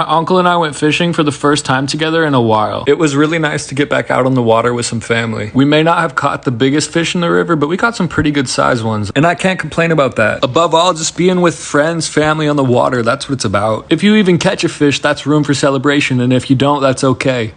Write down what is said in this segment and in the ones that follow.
My uncle and I went fishing for the first time together in a while. It was really nice to get back out on the water with some family. We may not have caught the biggest fish in the river, but we caught some pretty good sized ones. And I can't complain about that. Above all, just being with friends, family on the water, that's what it's about. If you even catch a fish, that's room for celebration. And if you don't, that's okay.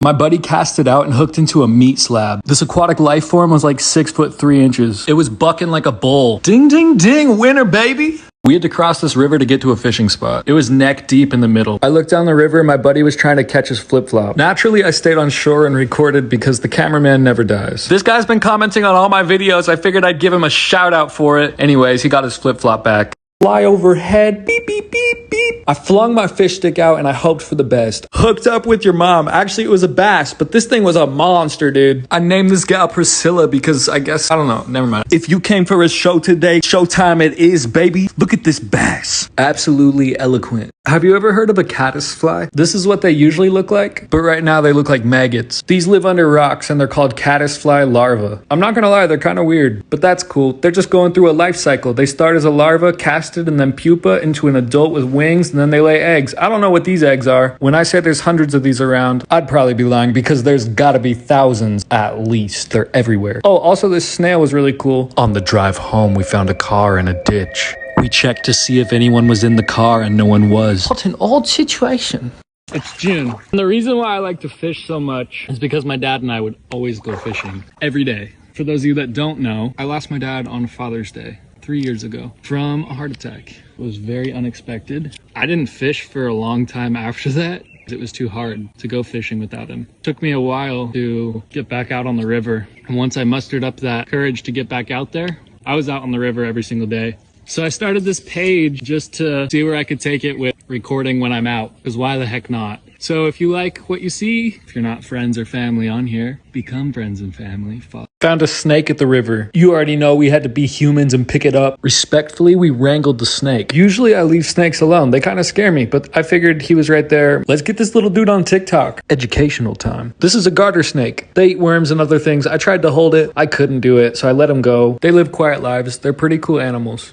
My buddy cast it out and hooked into a meat slab. This aquatic life form was like 6'3". It was bucking like a bull. Ding, ding, ding, winner, baby. We had to cross this river to get to a fishing spot. It was neck deep in the middle. I looked down the river and my buddy was trying to catch his flip-flop. Naturally, I stayed on shore and recorded because the cameraman never dies. This guy's been commenting on all my videos. I figured I'd give him a shout out for it. Anyways, he got his flip-flop back. Fly overhead, beep, beep, beep, beep. I flung my fish stick out and I hoped for the best. Hooked up with your mom. Actually, it was a bass, but this thing was a monster, dude. I named this gal Priscilla because I guess, I don't know, never mind. If you came for a show today, showtime it is, baby. Look at this bass. Absolutely eloquent. Have you ever heard of a caddisfly? This is what they usually look like, but right now they look like maggots. These live under rocks and they're called caddisfly larvae. I'm not gonna lie, they're kind of weird, but that's cool. They're just going through a life cycle. They start as a larva, casted, and then pupa into an adult with wings, and then they lay eggs. I don't know what these eggs are. When I say there's hundreds of these around, I'd probably be lying because there's gotta be thousands at least. They're everywhere. Oh, also this snail was really cool. On the drive home, we found a car in a ditch. We checked to see if anyone was in the car and no one was. What an odd situation. It's June. And the reason why I like to fish so much is because my dad and I would always go fishing every day. For those of you that don't know, I lost my dad on Father's Day 3 years ago from a heart attack. It was very unexpected. I didn't fish for a long time after that. It was too hard to go fishing without him. It took me a while to get back out on the river. And once I mustered up that courage to get back out there, I was out on the river every single day. So I started this page just to see where I could take it with recording when I'm out, because why the heck not? So if you like what you see, if you're not friends or family on here, become friends and family. Found a snake at the river. You already know we had to be humans and pick it up. Respectfully, we wrangled the snake. Usually I leave snakes alone. They kind of scare me, but I figured he was right there. Let's get this little dude on TikTok. Educational time. This is a garter snake. They eat worms and other things. I tried to hold it. I couldn't do it, so I let him go. They live quiet lives. They're pretty cool animals.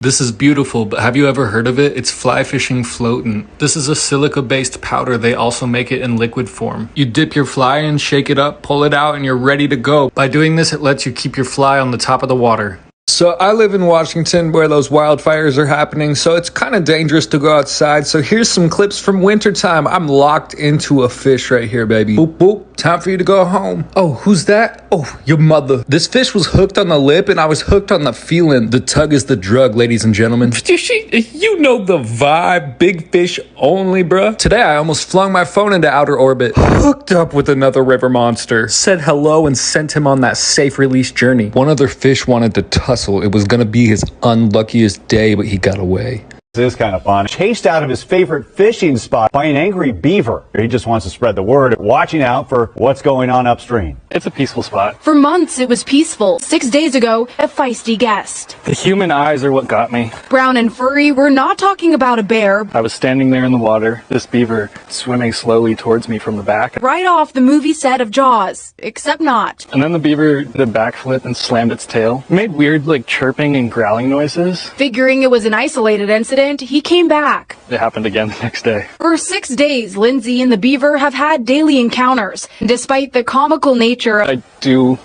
This is beautiful, but have you ever heard of it? It's fly fishing floatant. This is a silica-based powder. They also make it in liquid form. You dip your fly in, shake it up, pull it out, and you're ready to go. By doing this, it lets you keep your fly on the top of the water. So I live in Washington where those wildfires are happening, so it's kind of dangerous to go outside. So here's some clips from wintertime. I'm locked into a fish right here, baby. Boop, boop. Time for you to go home. Oh, who's that? Oh, your mother. This fish was hooked on the lip and I was hooked on the feeling. The tug is the drug, ladies and gentlemen. You know the vibe. Big fish only, bruh. Today I almost flung my phone into outer orbit. Hooked up with another river monster. Said hello and sent him on that safe release journey. One other fish wanted to tussle. It was gonna be his unluckiest day, but he got away. This is kind of fun. Chased out of his favorite fishing spot by an angry beaver. He just wants to spread the word, watching out for what's going on upstream. It's a peaceful spot. For months, it was peaceful. 6 days ago, a feisty guest. The human eyes are what got me. Brown and furry, we're not talking about a bear. I was standing there in the water, this beaver swimming slowly towards me from the back. Right off the movie set of Jaws, except not. And then the beaver did a backflip and slammed its tail. It made weird, chirping and growling noises. Figuring it was an isolated incident, he came back. It happened again the next day. For 6 days, Lindsay and the beaver have had daily encounters. Despite the comical nature, I do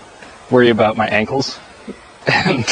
worry about my ankles. And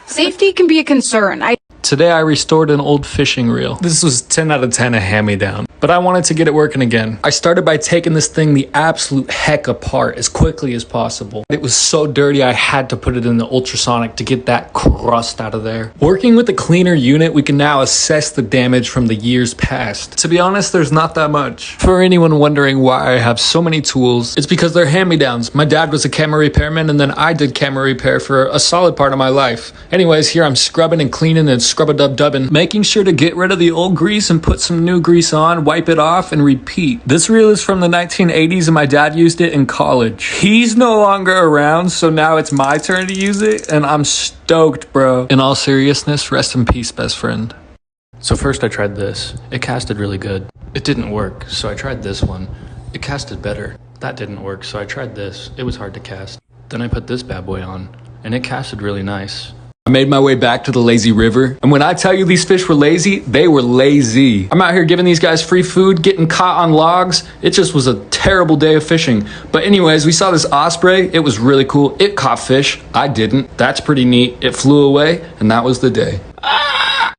safety can be a concern. Today I restored an old fishing reel. This was 10 out of 10 a hand-me-down, but I wanted to get it working again. I started by taking this thing the absolute heck apart as quickly as possible. It was so dirty I had to put it in the ultrasonic to get that crust out of there. Working with the cleaner unit, we can now assess the damage from the years past. To be honest, there's not that much. For anyone wondering why I have so many tools, it's because they're hand-me-downs. My dad was a camera repairman and then I did camera repair for a solid part of my life. Anyways, here I'm scrubbing and cleaning and scrub-a-dub-dubbing, making sure to get rid of the old grease and put some new grease on, wipe it off, and repeat. This reel is from the 1980s and my dad used it in college. He's no longer around, so now it's my turn to use it, and I'm stoked, bro. In all seriousness, rest in peace, best friend. So first I tried this. It casted really good. It didn't work, so I tried this one. It casted better. That didn't work, so I tried this. It was hard to cast. Then I put this bad boy on, and it casted really nice. I made my way back to the lazy river, and when I tell you these fish were lazy, they were lazy. I'm out here giving these guys free food, getting caught on logs. It just was a terrible day of fishing. But anyways, we saw this osprey. It was really cool. It caught fish. I didn't. That's pretty neat. It flew away, and that was the day.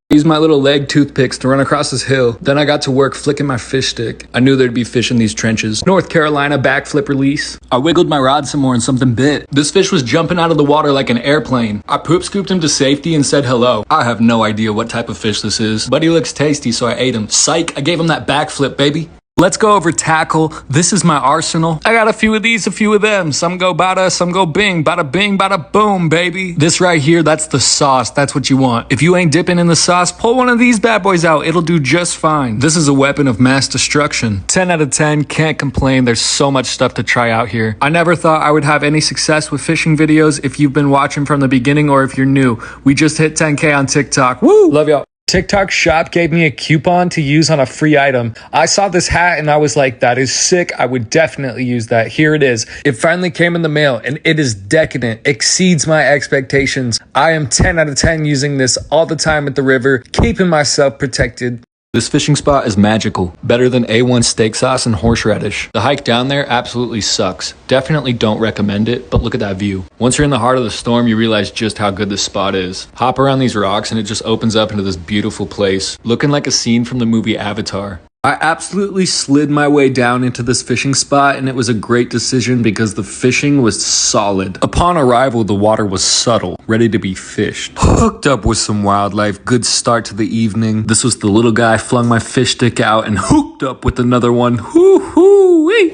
Used my little leg toothpicks to run across this hill. Then I got to work flicking my fish stick. I knew there'd be fish in these trenches. North Carolina backflip release. I wiggled my rod some more and something bit. This fish was jumping out of the water like an airplane. I poop scooped him to safety and said hello. I have no idea what type of fish this is, but he looks tasty, so I ate him. Psych, I gave him that backflip, baby. Let's go over tackle. This is my arsenal. I got a few of these, a few of them. Some go bada, some go bing. Bada bing, bada boom, baby. This right here, that's the sauce. That's what you want. If you ain't dipping in the sauce, pull one of these bad boys out. It'll do just fine. This is a weapon of mass destruction. 10 out of 10, can't complain. There's so much stuff to try out here. I never thought I would have any success with fishing videos if you've been watching from the beginning or if you're new. We just hit 10K on TikTok. Woo! Love y'all. TikTok shop gave me a coupon to use on a free item. I saw this hat and I was like, that is sick. I would definitely use that. Here it is. It finally came in the mail and it is decadent. Exceeds my expectations. I am 10 out of 10 using this all the time at the river, keeping myself protected. This fishing spot is magical. Better than A1 steak sauce and horseradish. The hike down there absolutely sucks. Definitely don't recommend it, but look at that view. Once you're in the heart of the storm, you realize just how good this spot is. Hop around these rocks and it just opens up into this beautiful place, looking like a scene from the movie Avatar. I absolutely slid my way down into this fishing spot and it was a great decision because the fishing was solid. Upon arrival, the water was subtle, ready to be fished. Hooked up with some wildlife, good start to the evening. This was the little guy, flung my fish stick out and hooked up with another one. Hoo-hoo-wee!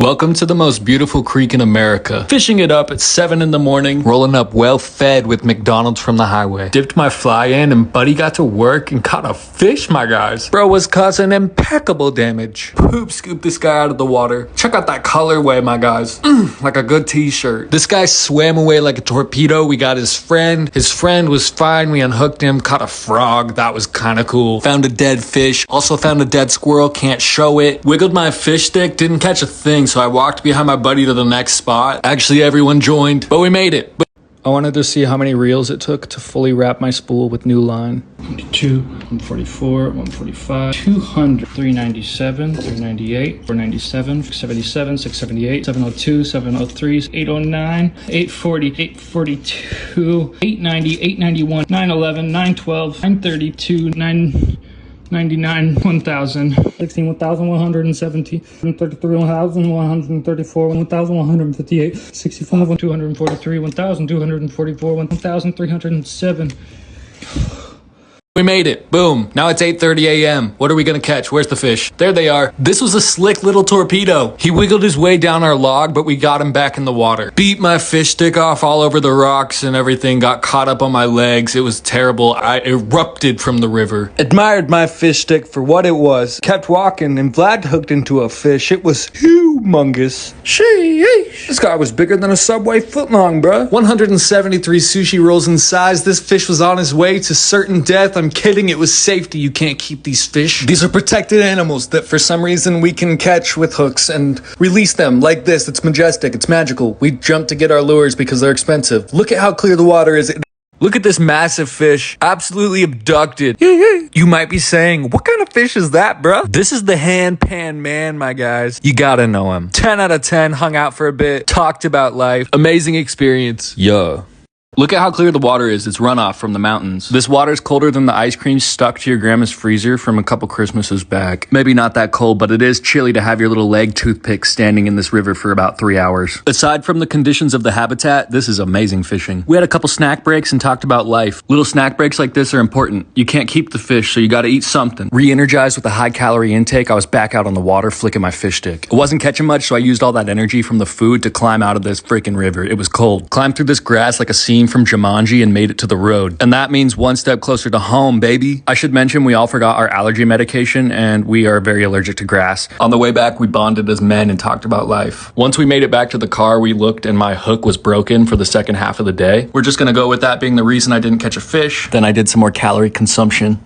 Welcome to the most beautiful creek in America. Fishing it up at 7 in the morning, rolling up well fed with McDonald's from the highway. Dipped my fly in and buddy got to work and caught a fish, my guys. Bro was causing impeccable damage. Poop scooped this guy out of the water. Check out that colorway, my guys. Like a good t-shirt. This guy swam away like a torpedo. We got his friend. His friend was fine. We unhooked him, caught a frog. That was kind of cool. Found a dead fish. Also found a dead squirrel. Can't show it. Wiggled my fish stick. Didn't catch a thing. So I walked behind my buddy to the next spot. Actually, everyone joined, but we made it. I wanted to see how many reels it took to fully wrap my spool with new line. 142, 144, 145, 200, 397, 398, 497, 677, 678, 702, 703, 809, 840, 842, 890, 891, 911, 912, 932, 999, 1,000, 16, 1,170, 133, 1,134, 1,158, 65, 1,243, 1,244, 1,307. We made it. Boom. Now it's 8:30 a.m. What are we gonna catch? Where's the fish? There they are. This was a slick little torpedo. He wiggled his way down our log, but we got him back in the water. Beat my fish stick off all over the rocks and everything. Got caught up on my legs. It was terrible. I erupted from the river. Admired my fish stick for what it was. Kept walking and Vlad hooked into a fish. It was humongous. Sheesh. This guy was bigger than a Subway footlong, bruh. 173 sushi rolls in size. This fish was on his way to certain death. I'm kidding, it was safety. You can't keep these fish. These are protected animals that for some reason we can catch with hooks and release them like this. It's majestic, it's magical. We jump to get our lures because they're expensive. Look at how clear the water is. Look at this massive fish, absolutely abducted. You might be saying, what kind of fish is that, bruh? This is the hand pan man, my guys. You gotta know him. 10 out of 10, hung out for a bit, talked about life. Amazing experience. Yeah. Look at how clear the water is. It's runoff from the mountains. This water's colder than the ice cream stuck to your grandma's freezer from a couple Christmases back. Maybe not that cold, but it is chilly to have your little leg toothpick standing in this river for about 3 hours. Aside from the conditions of the habitat, this is amazing fishing. We had a couple snack breaks and talked about life. Little snack breaks like this are important. You can't keep the fish, so you gotta eat something. Re-energized with a high calorie intake, I was back out on the water flicking my fish stick. I wasn't catching much, so I used all that energy from the food to climb out of this freaking river. It was cold. Climbed through this grass like a scene from Jumanji and made it to the road. And that means one step closer to home, baby. I should mention we all forgot our allergy medication and we are very allergic to grass. On the way back, we bonded as men and talked about life. Once we made it back to the car, we looked and my hook was broken for the second half of the day. We're just gonna go with that being the reason I didn't catch a fish. Then I did some more calorie consumption.